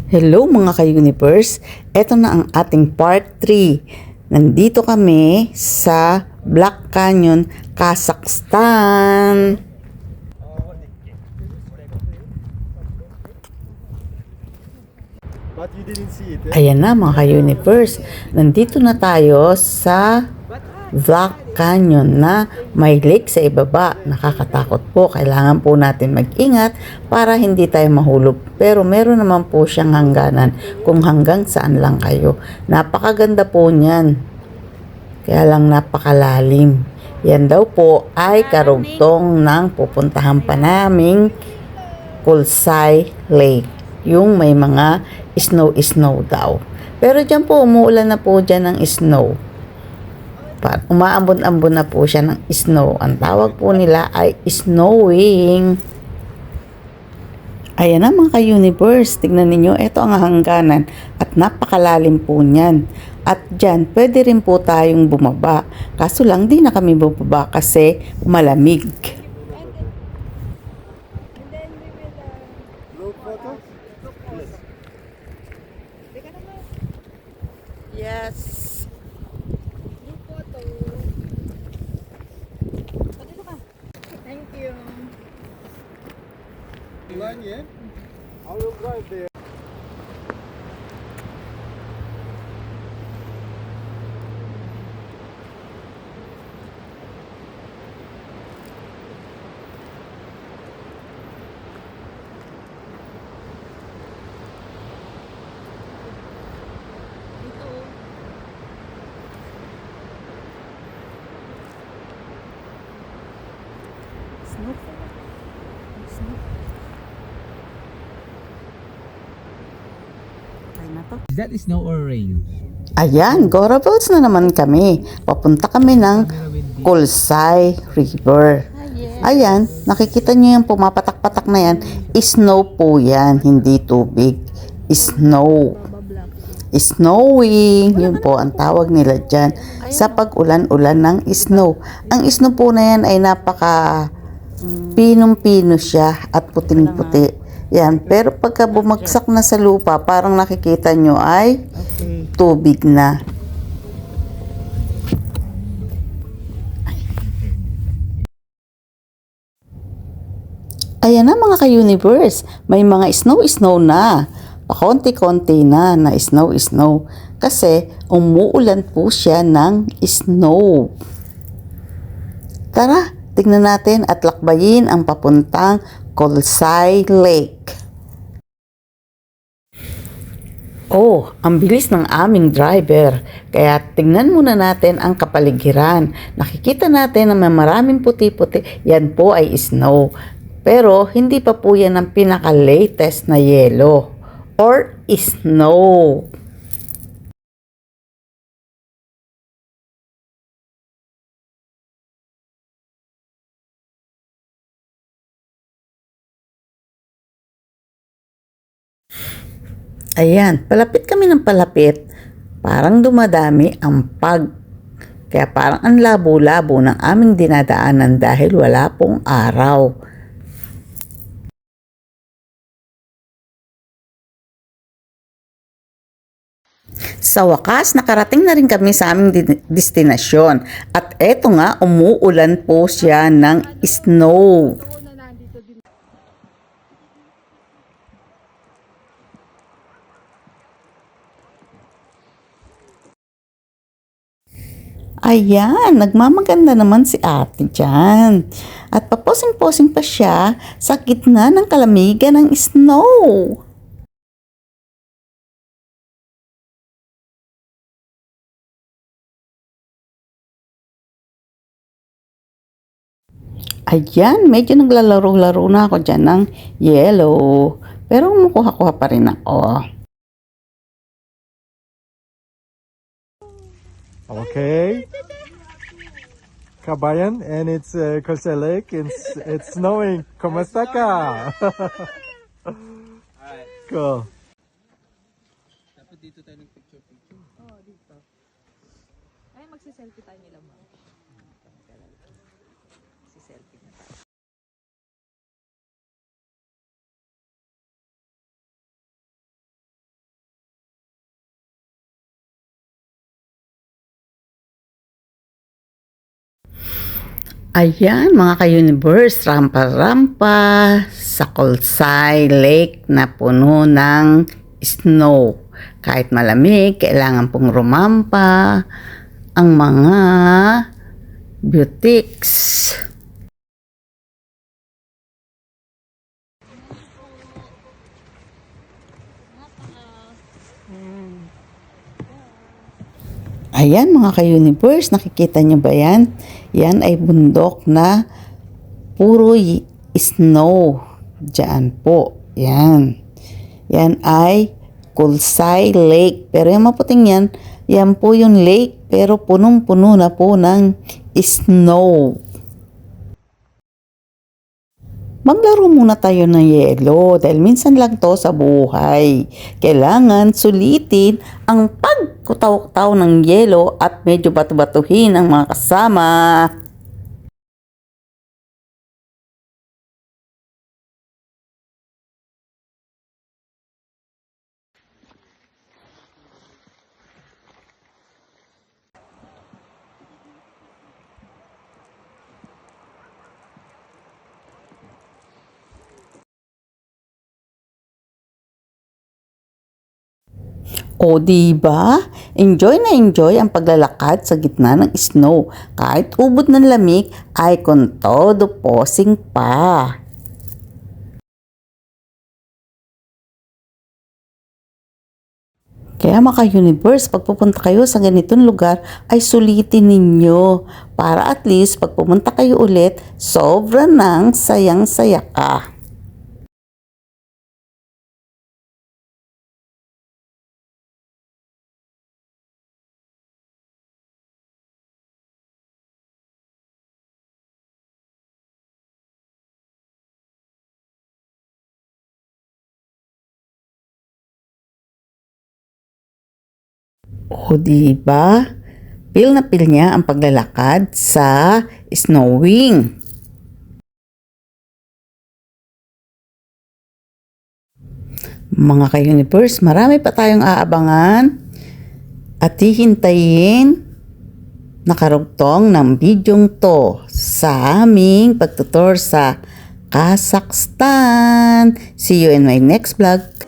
Hello mga ka-universe, eto na ang ating part 3. Nandito kami sa Black Canyon, Kazakhstan. But you didn't see it, eh? Ayan na mga ka-universe, nandito na tayo sa Black Canyon na may lake sa ibaba. Nakakatakot po, kailangan po natin mag-ingat para hindi tayo mahulog. Pero meron naman po siyang hangganan kung hanggang saan lang kayo. Napakaganda po niyan, kaya lang napakalalim. Yan daw po ay karugtong ng pupuntahan pa naming Kulsay Lake, yung may mga snow daw. Pero dyan po umuulan na po dyan ng snow. Umaambon-ambon na po siya ng snow. Ang tawag po nila ay snowing. Ayan na mga ka-universe, tignan ninyo, ito ang hangganan at napakalalim po niyan. At dyan, pwede rin po tayong bumaba. Kaso lang, di na kami bumaba kasi malamig. Group photo? Yes. Thank you. Line, yeah? I will drive there. Is that snow or rain? Ayan, Gorables na naman kami. Papunta kami ng Kulsay River. Ayan, nakikita nyo yung pumapatak-patak na yan. Snow po yan, hindi tubig. Snow. Snowing, yun po ang tawag nila dyan sa pag-ulan-ulan ng snow. Ang snow po na yan ay napaka pinong-pino siya at puting-puti. Yan, pero pagka bumagsak na sa lupa, parang nakikita nyo ay tubig na. Ayan na mga ka-universe, may mga snow na. Pakonti-konti na snow. Kasi umuulan po siya ng snow. Tara, tignan natin at lakbayin ang papuntang Kulsay Lake. Oh, ang bilis ng aming driver. Kaya tingnan muna natin ang kapaligiran. Nakikita natin na may maraming puti-puti. Yan po ay snow. Pero hindi pa po yan ang pinaka-latest na yelo or snow. Ayan, palapit kami ng palapit. Parang dumadami ang pag. Kaya parang ang labo-labo ng aming dinadaanan dahil wala pong araw. Sa wakas, nakarating na rin kami sa aming destinasyon. At eto nga, umuulan po siya ng snow. Ayan, nagmamaganda naman si ate dyan. At paposing-posing pa siya sa gitna ng kalamigan ng snow. Ayan, medyo naglalaro-laro na ako dyan ng yellow. Pero kumukuha-kuha pa rin ako. Okay. Kabayan, and it's Kulsay Lake. It's snowing. Kumusta ka? Cool. Dapat dito tayo nag-picture. Oh, dito. Ay, magsiselfie tayo nila mo. Magsiselfie na tayo. Ayan mga ka-universe, rampa-rampa sa Kulsay Lake na puno ng snow. Kahit malamig, kailangan pong rumampa ang mga beautics. Ayan mga ka-universe, nakikita nyo ba yan? Yan ay bundok na puro snow. Diyan po. Yan. Yan ay Kulsay Lake. Pero yung maputing yan, yan po yung lake pero punong-puno na po ng snow. Maglaro muna tayo ng yelo dahil minsan lang to sa buhay. Kailangan sulitin ang pagkutaw-taw ng yelo at medyo bato-batuhin ang mga kasama. O diba? Enjoy na enjoy ang paglalakad sa gitna ng snow. Kahit ubod ng lamig ay con todo posing pa. Kaya mga universe, pag pupunta kayo sa ganitong lugar ay sulitin ninyo para at least pag pumunta kayo ulit, sobra nang sayang-saya ka. O diba? Feel na feel niya ang paglalakad sa snowing. Mga ka-universe, marami pa tayong aabangan at hihintayin na karugtong ng bidyong to sa aming pagtutur sa Kazakhstan. See you in my next vlog.